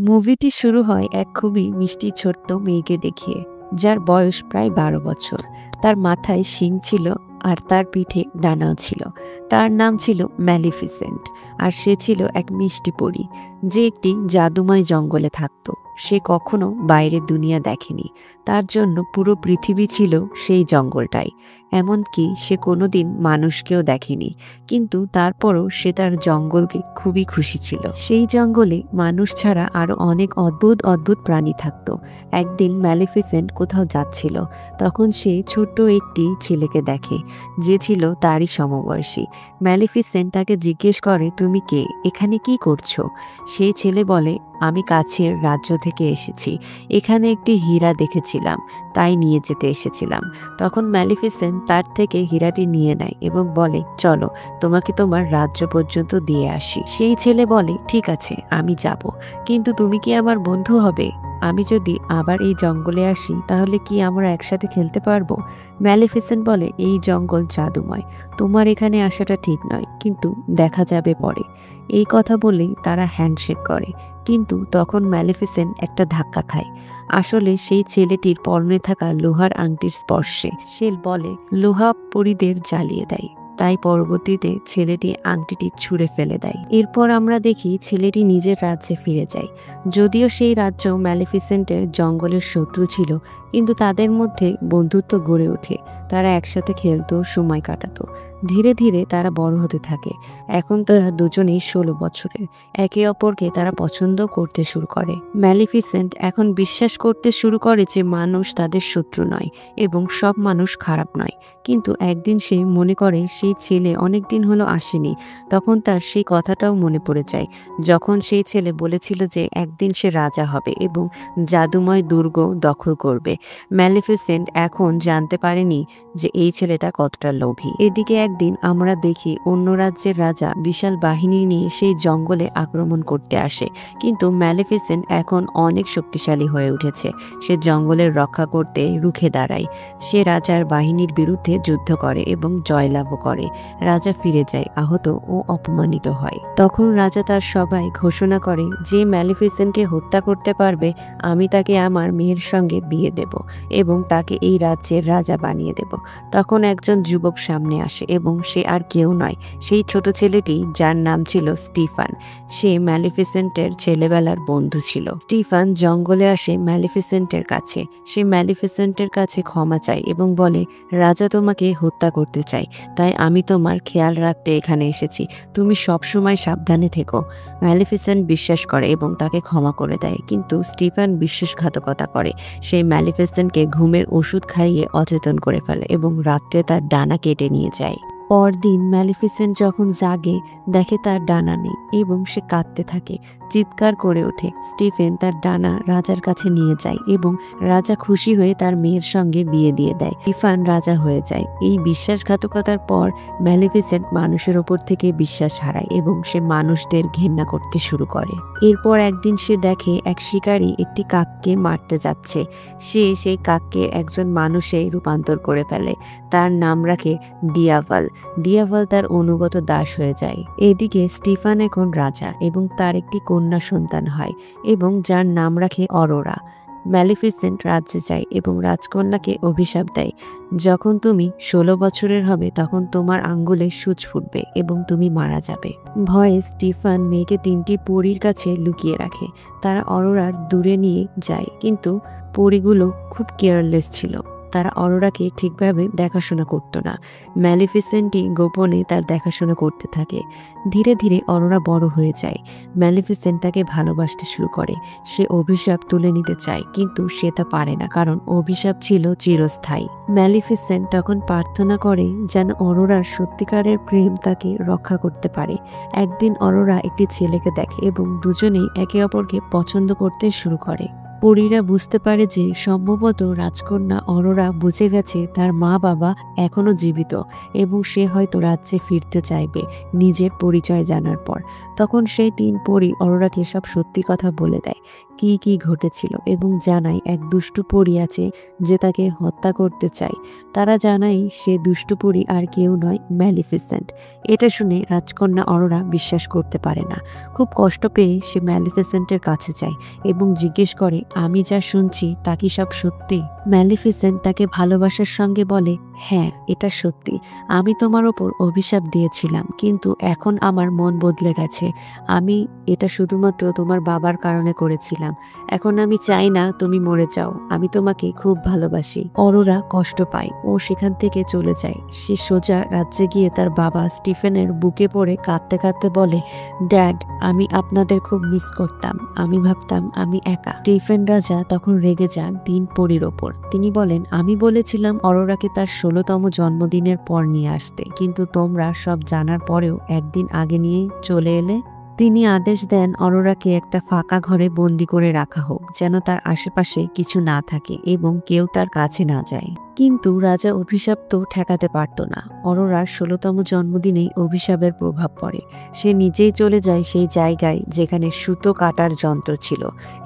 মুভিটি শুরু হয় এক খুবই মিষ্টি ছোট্ট মেয়েকে দেখিয়ে, যার বয়স প্রায় ১২ বছর। তার মাথায় শিং ছিল আর তার পিঠে ডানাও ছিল। তার নাম ছিল ম্যালিফিসেন্ট, আর সে ছিল এক মিষ্টি পরী যে একটি জাদুময় জঙ্গলে থাকত। সে কখনো বাইরের দুনিয়া দেখেনি, তার জন্য পুরো পৃথিবী ছিল সেই জঙ্গলটাই। এমনকি সে কোনোদিন মানুষকেও দেখেনি, কিন্তু তারপরও সে তার জঙ্গলকে খুবই খুশি ছিল। সেই জঙ্গলে মানুষ ছাড়া আরো অনেক অদ্ভুত অদ্ভুত প্রাণী থাকত। একদিন ম্যালিফিসেন্ট কোথাও যাচ্ছিল, তখন সে ছোট্ট একটি ছেলেকে দেখে যে ছিল তারই সমবয়সী। ম্যালিফিসেন্ট তাকে জিজ্ঞেস করে, তুমি কে, এখানে কি করছো? সেই ছেলে বলে, আমি কাছের রাজ্য থেকে এসেছি, এখানে একটি হীরা দেখেছিলাম, তাই নিয়ে যেতে এসেছিলাম। তখন ম্যালিফিসেন্ট তার থেকে হীরাটি নিয়ে নেয় এবং বলে, চলো তোমাকে তোমার রাজ্য পর্যন্ত দিয়ে আসি। সেই ছেলে বলে, ঠিক আছে আমি যাব, কিন্তু তুমি কি আমার বন্ধু হবে? আমি যদি আবার এই জঙ্গলে আসি তাহলে কি আমরা একসাথে খেলতে পারবো? ম্যালিফিসেন্ট বলে, এই জঙ্গল জাদুময়, তোমার এখানে আসাটা ঠিক নয়, কিন্তু দেখা যাবে পরে। এই কথা বলেই তারা হ্যান্ডশেক করে, কিন্তু তখন ম্যালিফিসেন্ট একটা ধাক্কা খায়। আসলে সেই ছেলেটির পরনে থাকা লোহার আংটির স্পর্শে সে বলে লোহা পরীদের জ্বালিয়ে দেয়। তাই পরবর্তীতে ছেলেটি আংটিটি ছুঁড়ে ফেলে দেয়। এরপর আমরা দেখি ছেলেটি নিজের রাজ্যে ফিরে যায়। যদিও সেই রাজ্য ম্যালিফিসেন্টের জঙ্গলের শত্রু ছিল, কিন্তু তাদের মধ্যে বন্ধুত্ব গড়ে ওঠে। তারা একসাথে খেলতো, সময় কাটাতো। ধীরে ধীরে তারা বড় হতে থাকে। এখন তারা দুজনেই ১৬ বছরের। একে অপরকে তারা পছন্দ করতে শুরু করে। ম্যালিফিসেন্ট এখন বিশ্বাস করতে শুরু করে যে মানুষ তাদের শত্রু নয় এবং সব মানুষ খারাপ নয়। কিন্তু একদিন সে মনে করে সেই ছেলে অনেকদিন হলো আসেনি। তখন তার সেই কথাটাও মনে পড়ে যায়, যখন সেই ছেলে বলেছিল যে একদিন সে রাজা হবে এবং জাদুময় দুর্গ দখল করবে। ম্যালিফিসেন্ট এখন জানতে পারেনি যে এই ছেলেটা কতটা লোভী। এদিকে একদিন আমরা দেখি অন্য রাজ্যের রাজা বিশাল বাহিনী নিয়ে সেই জঙ্গলে আক্রমণ করতে আসে, কিন্তু ম্যালিফিসেন্ট এখন অনেক শক্তিশালী হয়ে উঠেছে। সে জঙ্গলের রক্ষা করতে রুখে দাঁড়ায়। সে রাজার বাহিনীর বিরুদ্ধে যুদ্ধ করে এবং জয়লাভও করে। রাজা ফিরে যায়, আহত ও অপমানিত হয়। তখন রাজা তার সবাই ঘোষণা করে, যে ম্যালিফিসেন্টকে হত্যা করতে পারবে আমি তাকে আমার মেয়ের সঙ্গে বিয়ে দেব এবং তাকে এই রাজ্যের রাজা বানিয়ে দেব। তখন একজন যুবক সামনে আসে এবং সে আর কেউ নয়, সেই ছোট ছেলেটি যার নাম ছিল স্টিফান। সে ম্যালিফিসেন্টের ছেলেবেলার বন্ধু ছিল। স্টিফান জঙ্গলে আসে ম্যালিফিসেন্টের কাছে। সে ম্যালিফিসেন্টের কাছে ক্ষমা চায় এবং বলে, রাজা তোমাকে হত্যা করতে চায়, তাই আমি তোমার খেয়াল রাখতে এখানে এসেছি, তুমি সবসময় সাবধানে থেকো। ম্যালিফিসেন্ট বিশ্বাস করে এবং তাকে ক্ষমা করে দেয়, কিন্তু স্টিফান বিশ্বাসঘাতকতা করে। সে ম্যালিফিসেন্টকে ঘুমের ওষুধ খাইয়ে অচেতন করে ফেলে এবং রাত্রে তার ডানা কেটে নিয়ে যায়। পরদিন ম্যালিফিসেন্ট যখন জাগে, দেখে তার ডানা নেই এবং সে কাঁদতে থাকে, চিৎকার করে ওঠে। স্টিফেন তার ডানা রাজার কাছে নিয়ে যায় এবং রাজা খুশি হয়ে তার মেয়ের সঙ্গে বিয়ে দিয়ে দেয়। স্টিফান রাজা হয়ে যায়। এই বিশ্বাসঘাতকতার পর ম্যালিফিসেন্ট মানুষের ওপর থেকে বিশ্বাস হারায় এবং সে মানুষদের ঘেন্না করতে শুরু করে। এরপর একদিন সে দেখে এক শিকারী একটি কাককে মারতে যাচ্ছে। সে সেই কাককে একজন মানুষে রূপান্তর করে ফেলে। তার নাম রাখে ডিয়াভাল। ডিয়াভাল তার অনুগত দাস হয়ে যায়। এদিকে স্টিফান এখন রাজা এবং তার একটি কন্যা সন্তান হয় এবং যার নাম রাখে অরোরা। ম্যালিফিসেন্ট রাজ্যে যায় এবং রাজকন্যাকে অভিশাপ দেয়, যখন তুমি ১৬ বছরের হবে তখন তোমার আঙ্গুলে সূচ ফুটবে এবং তুমি মারা যাবে। ভয়ে স্টিফান মেয়েকে ৩টি পরীর কাছে লুকিয়ে রাখে। তারা অরোরার দূরে নিয়ে যায়, কিন্তু পরীগুলো খুব কেয়ারলেস ছিল। তারা অরোরাকে ঠিকভাবে দেখাশোনা করতো না। ম্যালিফিসেন্টই গোপনে তার দেখাশোনা করতে থাকে। ধীরে ধীরে অরোরা বড় হয়ে যায়। ম্যালিফিসেন্ট তাকে ভালোবাসতে শুরু করে। সে অভিশাপ তুলে নিতে চায়, কিন্তু সে তা পারে না, কারণ অভিশাপ ছিল চিরস্থায়ী। ম্যালিফিসেন্ট তখন প্রার্থনা করে যেন অরোরার সত্যিকারের প্রেম তাকে রক্ষা করতে পারে। একদিন অরোরা একটি ছেলেকে দেখে এবং দুজনেই একে অপরকে পছন্দ করতে শুরু করে। পরীরা বুঝতে পারে যে সম্ভবত রাজকন্যা অরোরা বুঝে গেছে তার মা বাবা এখনো জীবিত এবং সে হয়তো রাজ্যে ফিরতে চাইবে নিজের পরিচয় জানার পর। তখন সেই ৩ পরী অরোরাকে সব সত্যি কথা বলে দেয়, কি কি ঘটেছিল, এবং জানায় এক দুষ্টু পরী আছে যে তাকে হত্যা করতে চায়। তারা জানায় সে দুষ্টু পরী আর কেউ নয়, ম্যালিফিসেন্ট। এটা শুনে রাজকন্যা অরোরা বিশ্বাস করতে পারে না। খুব কষ্ট পেয়ে সে ম্যালিফিসেন্টের কাছে যায় এবং জিজ্ঞেস করে, আমি যা শুনছি তা কি সব সত্যি? ম্যালিফিসেন্ট তাকে ভালোবাসার সঙ্গে বলে, হ্যাঁ, এটা সত্যি। আমি তোমার ওপর অভিশাপ দিয়েছিলাম, কিন্তু এখন আমার মন বদলে গেছে। আমি এটা শুধুমাত্র তোমার বাবার কারণে করেছিলাম। এখন আমি চাই না তুমি মরে যাও। আমি তোমাকে খুব ভালোবাসি। অরোরা কষ্ট পায় ও সেখান থেকে চলে যায়। সে সোজা রাজ্যে গিয়ে তার বাবা স্টিফেনের বুকে পড়ে কাঁদতে কাঁদতে বলে, ড্যাড, আমি আপনাদের খুব মিস করতাম। আমি ভাবতাম আমি একা। স্টিফেন রাজা তখন রেগে যান ৩ পরীর ওপর। তিনি বলেন, আমি বলেছিলাম অরোরাকে তার ১৬তম জন্মদিনের পর নিয়ে আসতে, কিন্তু তোমরা সব জানার পরেও একদিন আগে নিয়ে চলে এলে। তিনি আদেশ দেন অরোরাকে একটা ফাঁকা ঘরে বন্দি করে রাখা হোক, যেন তার আশেপাশে কিছু না থাকে এবং কেউ তার কাছে না যায়। কিন্তু রাজা অভিশাপ তো ঠেকাতে পারত না। অরোরার ১৬তম জন্মদিনেই অভিশাপের প্রভাব পড়ে। সে নিজেই চলে যায় সেই জায়গায় যেখানে সুতো কাটার যন্ত্র ছিল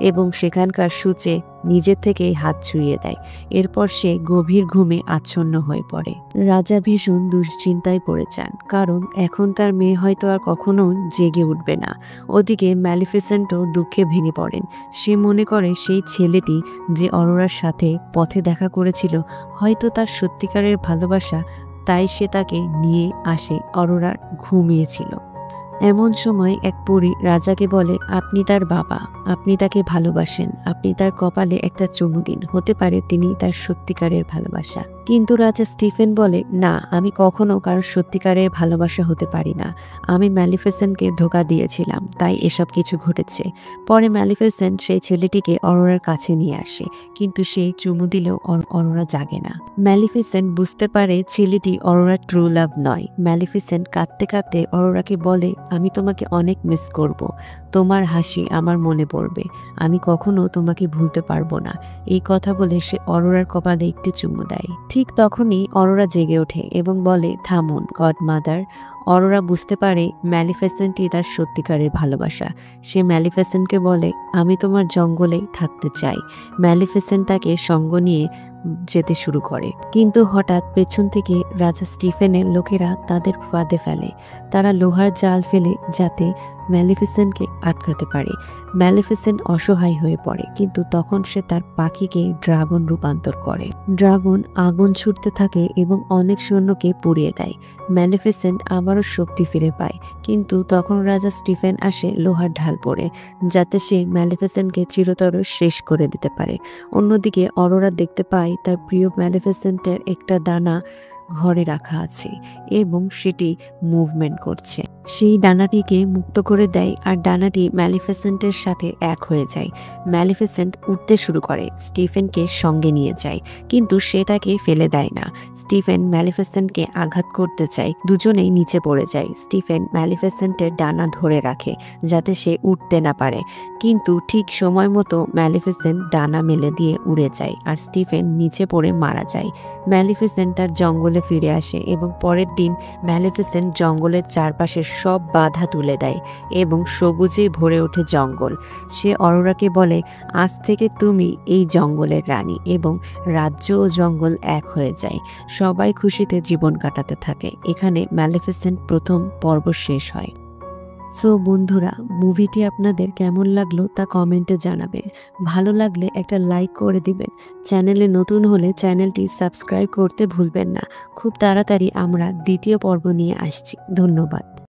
এবং সেখানকার সূচে নিজের থেকেই হাত ছুঁয়ে দেয়। এরপর সে গভীর ঘুমে আচ্ছন্ন হয়ে পড়ে। রাজা ভীষণ দুশ্চিন্তায় পড়ে যান, কারণ এখন তার মেয়ে হয়তো আর কখনো জেগে উঠবে না। ওদিকে ম্যালিফিসেন্টও দুঃখে ভেঙে পড়েন। সে মনে করে সেই ছেলেটি যে অরোরার সাথে পথে দেখা করেছিল হয়তো তার সত্যিকারের ভালোবাসা, তাই সে তাকে নিয়ে আসে। অরোরার ঘুমিয়েছিল। এমন সময় এক পরী রাজাকে বলে, আপনি তার বাবা, আপনি তাকে ভালোবাসেন, আপনি তার কপালে একটা চুমু দিন, হতে পারে তিনি তার সত্যিকারের ভালোবাসা। কিন্তু রাজা স্টিফেন বলে, না, আমি কখনো কারোর সত্যিকারের ভালোবাসা হতে পারি না। আমি ম্যালিফিসেন্টকে ধোঁকা দিয়েছিলাম, তাই এসব কিছু ঘটেছে। পরে ম্যালিফিসেন্ট সেই ছেলেটিকে অরোরার কাছে নিয়ে আসে, কিন্তু সে চুমু দিলেও অরোরা জাগে না। ম্যালিফিসেন্ট বুঝতে পারে ছেলেটি অরোরার ট্রু লাভ নয়। ম্যালিফিসেন্ট কাঁদতে কাঁদতে অরোরাকে বলে, আমি তোমাকে অনেক মিস করব। তোমার হাসি আমার মনে পড়বে। আমি কখনো তোমাকে ভুলতে পারবো না। এই কথা বলে সে অরোরার কপালে একটি চুমু দেয়। ঠিক তখনই অরোরা জেগে ওঠে এবং বলে, থামুন গডমাদার। অরোরা বুঝতে পারে ম্যালিফিসেন্টই তার সত্যিকারের ভালোবাসা। সে ম্যালিফিসেন্টকে বলে, আমি তোমার জঙ্গলেই থাকতে চাই। ম্যালিফিসেন্ট তাকে সঙ্গ নিয়ে যেতে শুরু করে, কিন্তু হঠাৎ পেছন থেকে রাজা স্টিফেনের লোকেরা তাদের ফাঁদে ফেলে। তারা লোহার জাল ফেলে যাতে ম্যালিফিসেন্টকে আটকাতে পারে। ম্যালিফিসেন্ট অসহায় হয়ে পড়ে, কিন্তু তখন সে তার পাখিকে ড্রাগন রূপান্তর করে। ড্রাগন আগুন ছুটতে থাকে এবং অনেক সৈন্যকে পুড়িয়ে দেয়। ম্যালিফিসেন্ট আবারও শক্তি ফিরে পায়, কিন্তু তখন রাজা স্টিফেন আসে লোহার ঢাল পরে, যাতে সে ম্যালিফিসেন্টকে চিরতর শেষ করে দিতে পারে। অন্যদিকে অরোরা দেখতে পায় তার প্রিয় ম্যালিফিসেন্টের একটা দানা ঘরে রাখা আছে এবং সেটি মুভমেন্ট করছে। সেই ডানাটিকে মুক্ত করে দেয় আর ডানাটি ম্যালিফিসেন্টের সাথে এক হয়ে যায়। ম্যালিফিসেন্ট উঠতে শুরু করে, স্টিফেনকে সঙ্গে নিয়ে যায়, কিন্তু সে তাকে ফেলে দেয় না। স্টিফেন ম্যালিফিসেন্টকে আঘাত করতে চায়, দুজনেই নিচে পড়ে যায়। স্টিফেন ম্যালিফিসেন্টের ডানা ধরে রাখে যাতে সে উঠতে না পারে, কিন্তু ঠিক সময় মতো ম্যালিফিসেন্ট ডানা মেলে দিয়ে উড়ে যায় আর স্টিফেন নিচে পড়ে মারা যায়। ম্যালিফিসেন্ট তার জঙ্গলে ফিরে আসে এবং পরের দিন ম্যালিফিসেন্ট জঙ্গলের চারপাশের সব বাধা তুলে দেয় এবং সবুজে ভরে ওঠে জঙ্গল। সে অরোরাকে বলে, আজ থেকে তুমি এই জঙ্গলের রানী, এবং রাজ্য ও জঙ্গল এক হয়ে যায়। সবাই খুশিতে জীবন কাটাতে থাকে। এখানে ম্যালিফিসেন্ট প্রথম পর্ব শেষ হয়। সো বন্ধুরা, মুভিটি আপনাদের কেমন লাগলো তা কমেন্টে জানাবে। ভালো লাগলে একটা লাইক করে দিবেন। চ্যানেলে নতুন হলে চ্যানেলটি সাবস্ক্রাইব করতে ভুলবেন না। খুব তাড়াতাড়ি আমরা দ্বিতীয় পর্ব নিয়ে আসছি। ধন্যবাদ।